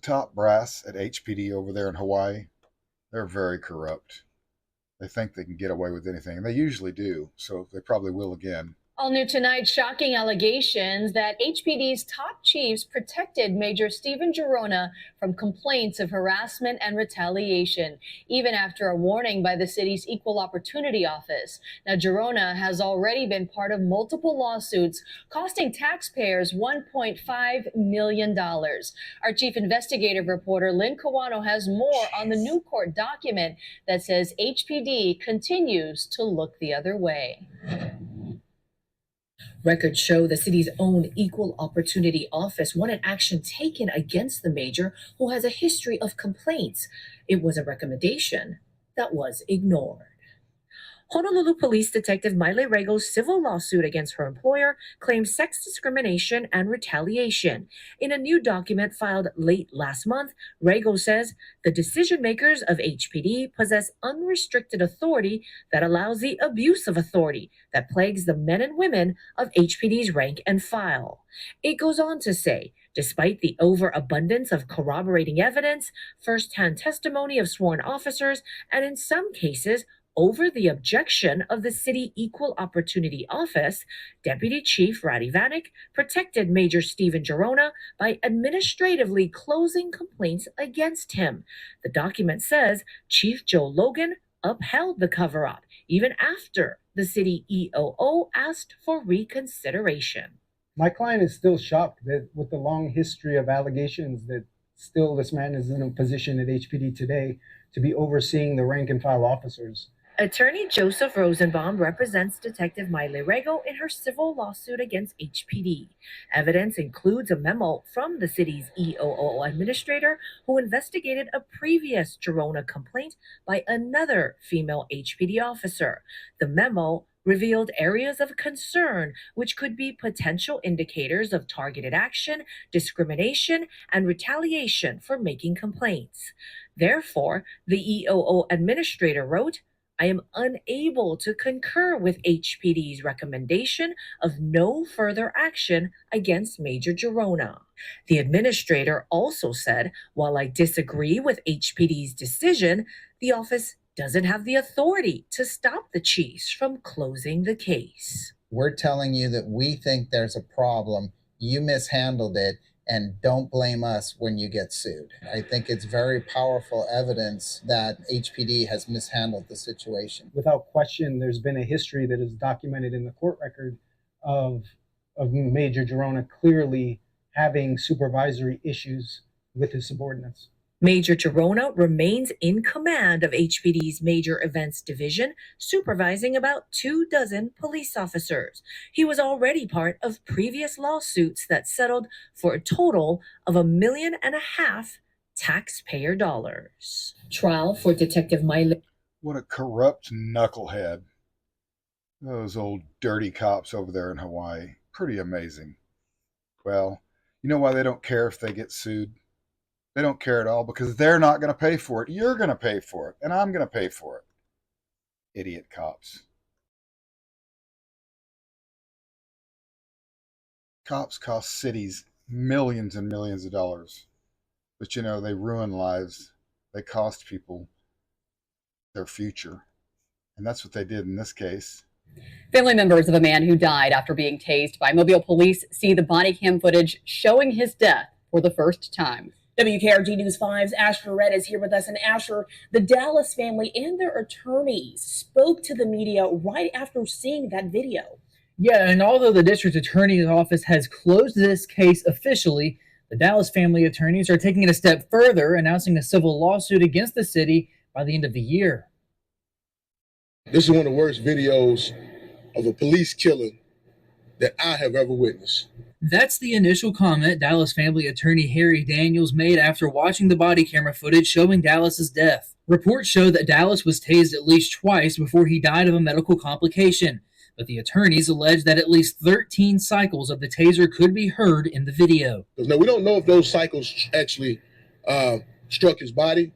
top brass at HPD over there in Hawaii, they're very corrupt. They think they can get away with anything, and they usually do, so they probably will again. All new tonight, shocking allegations that HPD's top chiefs protected Major Stephen Girona from complaints of harassment and retaliation, even after a warning by the city's Equal Opportunity Office. Now, Girona has already been part of multiple lawsuits costing taxpayers $1.5 million. Our chief investigative reporter, Lynn Kawano, has more on the new court document that says HPD continues to look the other way. Records show the city's own Equal Opportunity Office wanted action taken against the major, who has a history of complaints. It was a recommendation that was ignored. Honolulu Police Detective Maile Rego's civil lawsuit against her employer claims sex discrimination and retaliation. In a new document filed late last month, Rego says the decision makers of HPD possess unrestricted authority that allows the abuse of authority that plagues the men and women of HPD's rank and file. It goes on to say, despite the overabundance of corroborating evidence, first-hand testimony of sworn officers, and in some cases, over the objection of the City Equal Opportunity Office, Deputy Chief Ratty Vanek protected Major Stephen Girona by administratively closing complaints against him. The document says Chief Joe Logan upheld the cover-up, even after the city EOO asked for reconsideration. My client is still shocked that with the long history of allegations that still this man is in a position at HPD today to be overseeing the rank and file officers. Attorney Joseph Rosenbaum represents Detective Maile Rego in her civil lawsuit against HPD. Evidence includes a memo from the city's EOO administrator who investigated a previous Girona complaint by another female HPD officer. The memo revealed areas of concern which could be potential indicators of targeted action, discrimination, and retaliation for making complaints. Therefore, the EOO administrator wrote, I am unable to concur with HPD's recommendation of no further action against Major Girona. The administrator also said, while I disagree with HPD's decision, the office doesn't have the authority to stop the chiefs from closing the case. We're telling you that we think there's a problem, you mishandled it, and don't blame us when you get sued. I think it's very powerful evidence that HPD has mishandled the situation. Without question, there's been a history that is documented in the court record of Major Girona clearly having supervisory issues with his subordinates. Major Girona remains in command of HPD's Major Events Division, supervising about 24 police officers. He was already part of previous lawsuits that settled for a total of $1.5 million taxpayer dollars. Trial for Detective Maile. What a corrupt knucklehead. Those old dirty cops over there in Hawaii. Pretty amazing. Well, you know why they don't care if they get sued? They don't care at all because they're not going to pay for it. You're going to pay for it, and I'm going to pay for it. Idiot cops. Cops cost cities millions and millions of dollars. But you know, they ruin lives. They cost people their future. And that's what they did in this case. Family members of a man who died after being tased by Mobile police see the body cam footage showing his death for the first time. WKRG News 5's Asher Red is here with us. And Asher, the Dallas family and their attorneys spoke to the media right after seeing that video. Yeah, and although the district attorney's office has closed this case officially, the Dallas family attorneys are taking it a step further, announcing a civil lawsuit against the city by the end of the year. This is one of the worst videos of a police killing that I have ever witnessed. That's the initial comment Dallas family attorney Harry Daniels made after watching the body camera footage showing Dallas's death. Reports show that Dallas was tased at least twice before he died of a medical complication, but the attorneys allege that at least 13 cycles of the taser could be heard in the video. Now, we don't know if those cycles actually struck his body,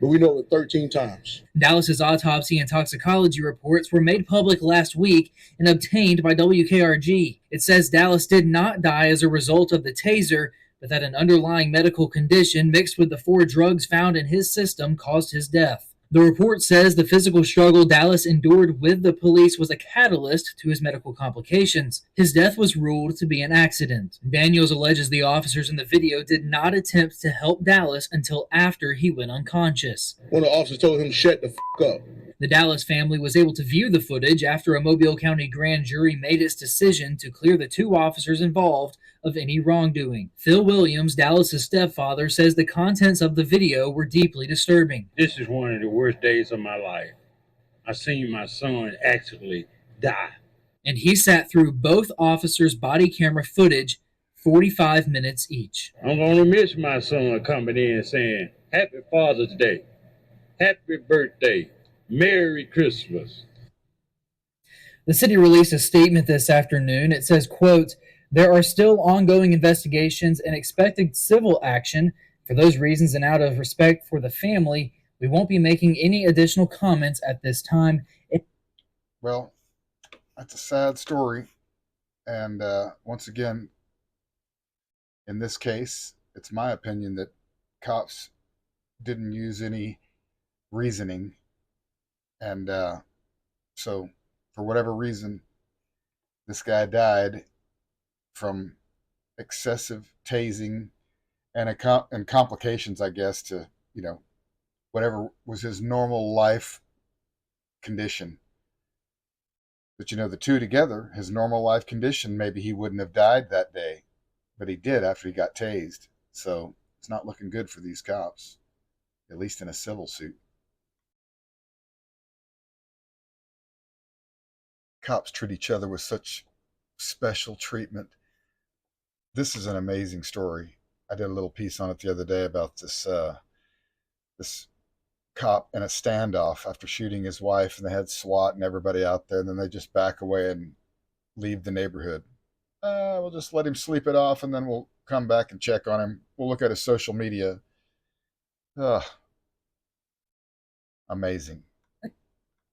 but we know it 13 times. Dallas's autopsy and toxicology reports were made public last week and obtained by WKRG. It says Dallas did not die as a result of the taser, but that an underlying medical condition mixed with the 4 drugs found in his system caused his death. The report says the physical struggle Dallas endured with the police was a catalyst to his medical complications. His death was ruled to be an accident. Daniels alleges the officers in the video did not attempt to help Dallas until after he went unconscious. One of the officers told him, "Shut the up." The Dallas family was able to view the footage after a Mobile County grand jury made its decision to clear the 2 officers involved of any wrongdoing. Phil Williams, Dallas's stepfather, says the contents of the video were deeply disturbing. This is one of the worst days of my life. I seen my son actually die. And he sat through both officers' body camera footage, 45 minutes each. I'm going to miss my son coming in saying, "Happy Father's Day. Happy birthday. Merry Christmas." The city released a statement this afternoon. It says, quote, "There are still ongoing investigations and expected civil action. For those reasons and out of respect for the family, we won't be making any additional comments at this time." Well, that's a sad story. And once again, in this case, it's my opinion that cops didn't use any reasoning. And so, for whatever reason, this guy died from excessive tasing and complications, I guess, to, whatever was his normal life condition. But, the 2 together, his normal life condition, maybe he wouldn't have died that day, but he did after he got tased. So it's not looking good for these cops, at least in a civil suit. Cops treat each other with such special treatment. This is an amazing story. I did a little piece on it the other day about this cop in a standoff after shooting his wife, and they had SWAT and everybody out there, and then they just back away and leave the neighborhood. We'll just let him sleep it off, and then we'll come back and check on him. We'll look at his social media. Amazing.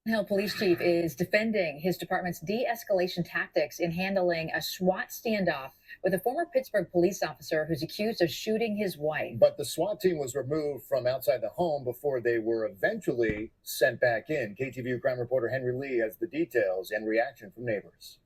Hill Police Chief is defending his department's de-escalation tactics in handling a SWAT standoff with a former Pittsburgh police officer who's accused of shooting his wife. But the SWAT team was removed from outside the home before they were eventually sent back in. KTVU crime reporter Henry Lee has the details and reaction from neighbors.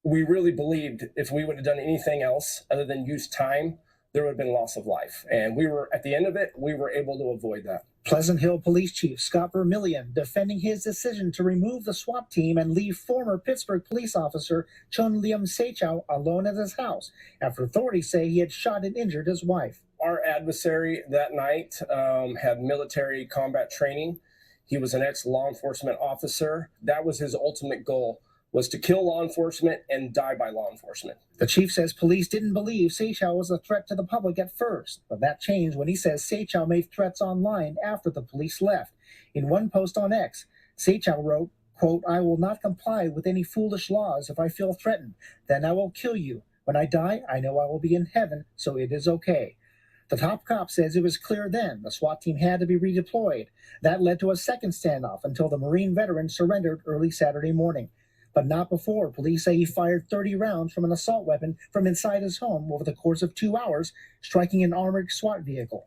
We really believed if we would have done anything else other than use time, there would have been loss of life. And we were, at the end of it, we were able to avoid that. Pleasant Hill Police Chief Scott Vermillion defending his decision to remove the SWAT team and leave former Pittsburgh police officer Chun Liam Seichow alone at his house after authorities say he had shot and injured his wife. Our adversary that night had military combat training. He was an ex-law enforcement officer. That was his ultimate goal, was to kill law enforcement and die by law enforcement. The chief says police didn't believe Seichow was a threat to the public at first, but that changed when he says Seichow made threats online after the police left. In one post on X, Seichow wrote, quote, "I will not comply with any foolish laws if I feel threatened. Then I will kill you. When I die, I know I will be in heaven, so it is okay." The top cop says it was clear then the SWAT team had to be redeployed. That led to a second standoff until the Marine veteran surrendered early Saturday morning. But not before. Police say he fired 30 rounds from an assault weapon from inside his home over the course of 2 hours, striking an armored SWAT vehicle.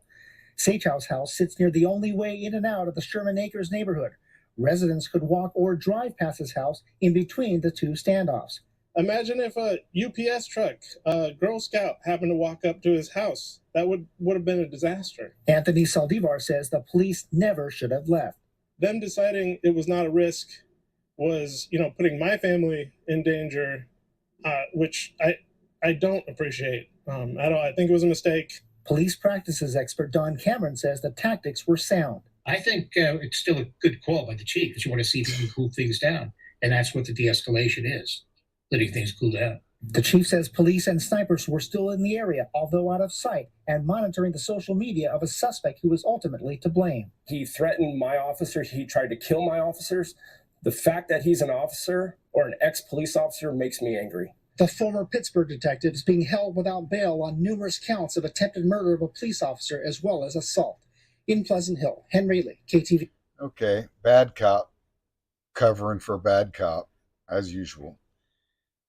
Seichow's house sits near the only way in and out of the Sherman Acres neighborhood. Residents could walk or drive past his house in between the 2 standoffs. Imagine if a UPS truck, a Girl Scout, happened to walk up to his house. That would have been a disaster. Anthony Saldivar says the police never should have left. Them deciding it was not a risk was, putting my family in danger, which I don't appreciate at all. I think it was a mistake. Police practices expert Don Cameron says the tactics were sound. I think it's still a good call by the chief because you want to see if you can cool things down. And that's what the de-escalation is, letting things cool down. The chief says police and snipers were still in the area, although out of sight, and monitoring the social media of a suspect who was ultimately to blame. He threatened my officer. He tried to kill my officers. The fact that he's an officer or an ex-police officer makes me angry. The former Pittsburgh detective is being held without bail on numerous counts of attempted murder of a police officer as well as assault. In Pleasant Hill, Henry Lee, KTV. Okay, bad cop covering for a bad cop, as usual.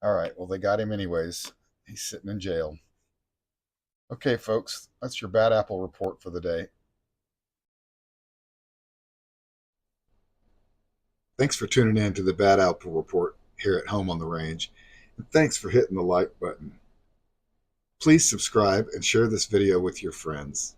All right, well, they got him anyways. He's sitting in jail. Okay, folks, that's your bad apple report for the day. Thanks for tuning in to the Bad Apple Report here at home on the range, and thanks for hitting the like button. Please subscribe and share this video with your friends.